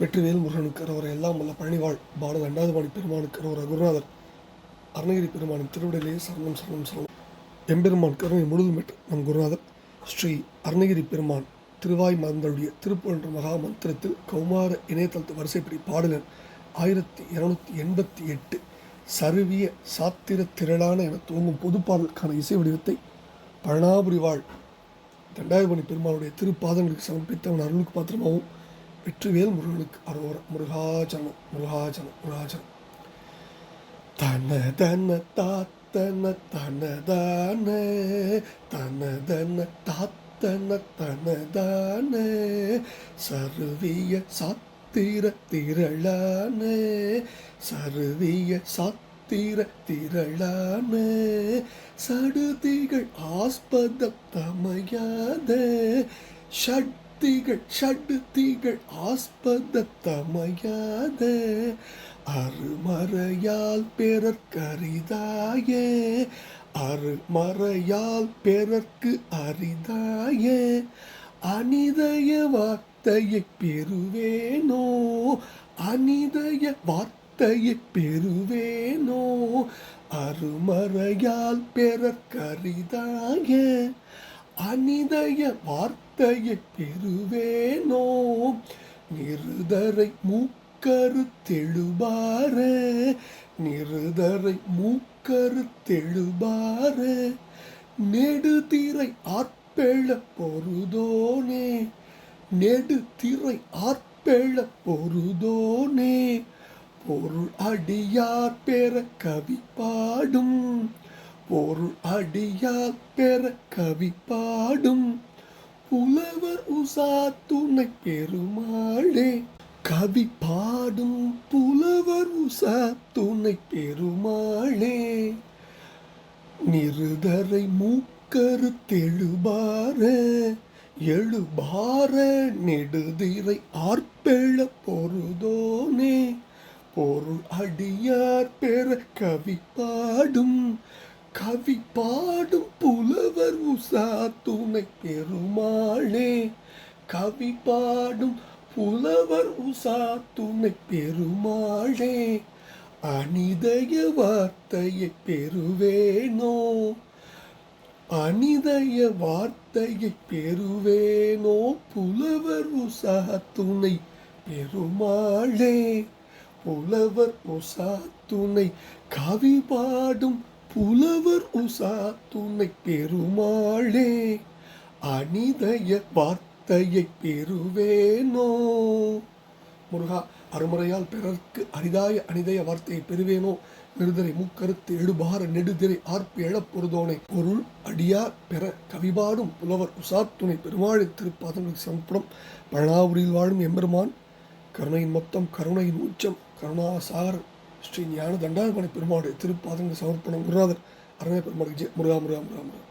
வெற்றிவேல் முருகனுக்கு அரோகரா. எல்லாம் வல்ல பழனிவாழ் பாரத தண்டாயுதபாணி பெருமானுக்கு அரோகரா. குருநாதர் அருணகிரி பெருமானின் திருவிடையிலே சரணம் சரணம் சரணம். எம்பெருமான் கருணை முழுதும் பெற்ற நம் குருநாதர் ஸ்ரீ அருணகிரி பெருமான் திருவாய் மலர்ந்தருடைய திருப்புகழ் மகா மந்திரத்தில் கௌமார இணையதளத்து வரிசைப்படி பாடலன் 1288 சருவிய சாத்திர திரளான என துவங்கும் பொதுப்பாடலுக்கான இசை வடிவத்தை பழனாபுரி வாழ் தண்டாயுதபாணி பெருமானுடைய திருப்பாதங்களுக்கு சமர்ப்பித்தவன் அருளுக்கு பாத்திரமாகவும் வெற்றிவேல் முருகனுக்கு அரோகரா. முருகாச்சரணம் முருகாச்சரணம் முருகாச்சரணம். தன தன தாத்தன தனதான தனதன தாத்தன தனதான சருவிய சாத்திர திரளான சருவிய சாத்திர திரளான சடுதிகள் ஆஸ்பதம் தமையாத ஷடுதிகள் ஆஸ்பதத்தமையாத அருமறையால் பெறற்கரிதாய அருமறையால் பெறற்கு அரிதாய அனிதய வார்த்தையை பெறுவேனோ அனிதய வார்த்தையை பெறுவேனோ அருமறையால் பெறற்கரிதாய அனிதய வார்த்தையை பெறுவேனோ நிருதரை மூக்கரு தெழுபார நிருதரை மூக்கரு தெழுபார நெடுதிரை ஆற்பெழ பொருதோனே நெடுதிரை ஆற்பெழ பொருதோனே பொருள் அடியார் பெற கவி பாடும் பொருள் அடியார் பெற கவி பாடும் புலவர் உசா துணை பெருமாளே கவி பாடும் புலவர் உசா துணை பெருமாளே நிருதரை மூக்கரு தெழுபார எழுபார நெடுதிரை ஆற்பெழ பொருதோனே பொருள் அடியார் பெற கவி பாடும் கவி பாடும் புலவர் உசா துணை பெருமாளே கவி பாடும் புலவர் உசா துணை பெருமாளே அனிதய வார்த்தையை பெறுவேனோ அனிதய வார்த்தையை பெறுவேனோ புலவர் உசா துணை பெருமாளே புலவர் உசா துணை கவி பாடும் புலவர் உசா துணை பெருமாளே அனிதய வார்த்தையை பெறுவேனோ. முருகா, அருமுறையால் பிறர்க்கு அரிதாய அனிதய வார்த்தையை பெறுவேனோ நிருதரை மூக்கருத்து எழுபார நெடுதிரை ஆர்ப்பு எழப்பொருதோனை பொருள் அடியார் பெற கவிபாடும் புலவர் உசா துணை பெருமாளை திருப்பாதங்களுக்கு சமர்ப்பணம். பழனாபுரியில் வாழும் எம்பெருமான் கருணையின் மொத்தம் கருணையின் உச்சம் கருணாசாகர் ஸ்ரீ ஞான தண்டாயுதபாணி பெருமாளுடைய திருப்பாதங்கள் சமர்ப்பணம். குருநாதர் அருணகிரி பெருமாளுக்கு ஜெய். முருகா முருகா முருகா முருகா.